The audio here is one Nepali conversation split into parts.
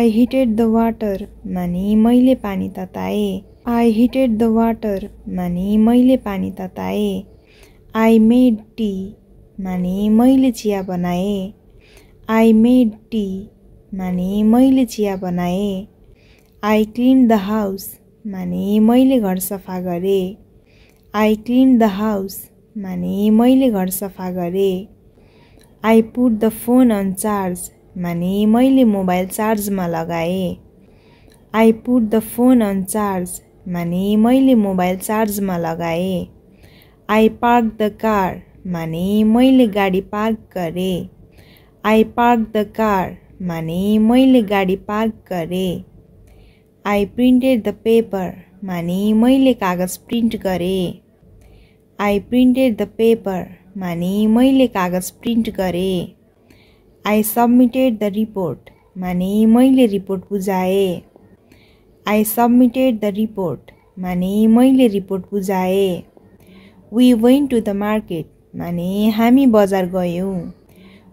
I heated the water माने मैले पानी तताए I heated the water माने मैले पानी तताए I made tea माने मैले चिया बनाए I made tea माने मैले चिया बनाए I cleaned the house माने मैले घर सफा गरे I cleaned the house माने मैले घर सफा गरे I put the phone on charge माने मैले मोबाइल चार्जमा लगाए I put the phone on charge माने मैले मोबाइल चार्जमा लगाए I parked the car माने मैले गाडी पार्क गरे I parked the car माने मैले गाडी पार्क गरे I printed the paper माने मैले कागज प्रिन्ट गरे I printed the paper माने मैले कागज प्रिन्ट गरे I submitted the report माने मैले रिपोर्ट बुझाए I submitted the report माने मैले रिपोर्ट बुझाए We went to the market माने हामी बजार गयौं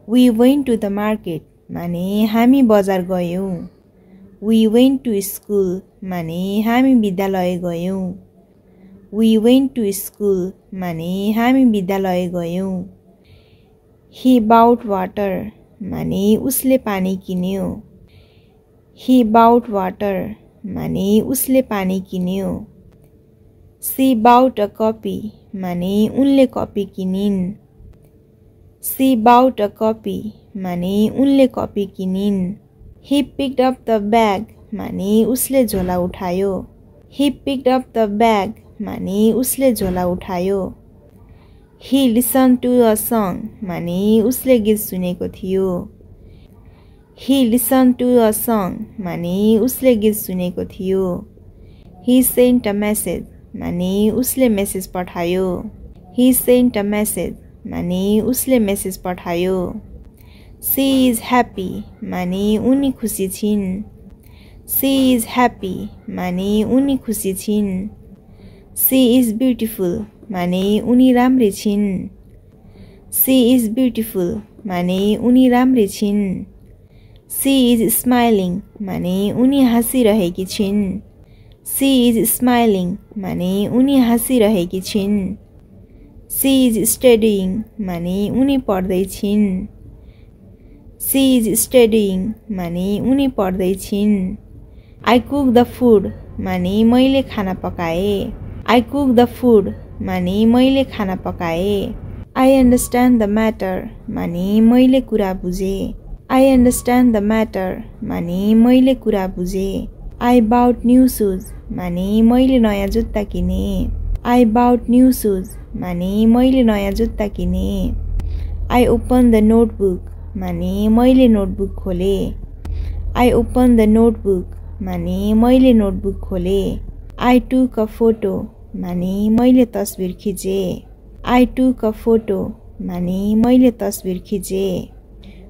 We went to the market माने हामी बजार गयौं We went to school माने हामी विद्यालय गयौं We went to school माने हामी विद्यालय गयौं He bought water माने उसले पानी किन्यो He bought water माने उसले पानी किन्यो She bought a copy माने उनले कपी किनिन् She bought a copy माने उनले कपी किनिन् He picked up the bag माने उसले झोला उठायो He picked up the bag माने उसले झोला उठायो He listened to a song माने उसले गीत सुनेको थियो He listened to a song माने उसले गीत सुनेको थियो He sent a message माने उसले मेसेज पठायो He sent a message माने उसले मेसेज पठायो She is happy माने उनी खुसी छिन् She is happy माने उनी खुसी छिन् She is beautiful माने उनी राम्री छिन् She is beautiful माने उनी राम्री छिन् She is smiling माने उनी हाँसिरहेकी छिन् She is smiling माने उनी हाँसिरहेकी छिन् She is studying माने उनी पढ्दै छिन् She is studying माने उनी पढ्दै छिन् I cook the food माने मैले खाना पकाए I cook the food माने मैले खाना पकाए I understand the matter माने मैले कुरा बुझे I understand the matter माने मैले कुरा बुझे I bought new shoes माने मैले नयाँ जुत्ता किने I bought new shoes माने मैले नयाँ जुत्ता किने I opened the notebook माने मैले नोटबुक खोले I opened the notebook माने मैले नोटबुक खोले I took a photo माने मैले तस्बिर खिचे I took a photo माने मैले तस्बिर खिचे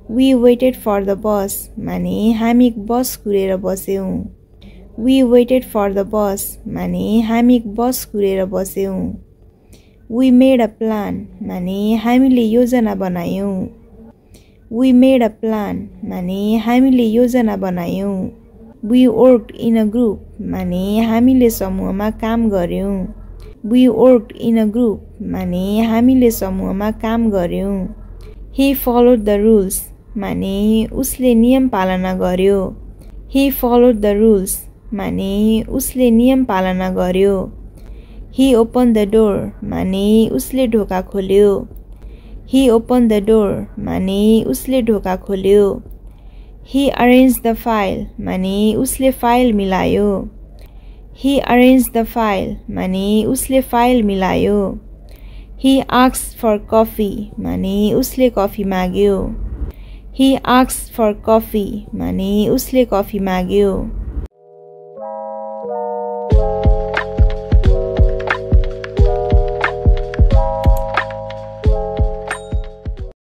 We waited for the bus माने हामी बस कुरेर बस्यौं We waited for the bus माने हामी बस कुरेर बस्यौं We made a plan माने हामीले योजना बनायौं We made a plan माने हामीले योजना बनायौं We worked in a group माने हामीले समूहमा काम गर्यौं We worked in a group माने हामीले समूहमा काम गर्यौं He followed the rules माने उसले नियम पालना गर्यो He followed the rules माने उसले नियम पालना गर्यो He opened the door माने उसले ढोका खोल्यो He opened the door माने उसले ढोका खोल्यो He arranged the file माने उसले फाइल मिलायो He arranged the file माने उसले फाइल मिलायो He asked for coffee माने उसले कफी माग्यो He asked for coffee माने उसले कफी माग्यो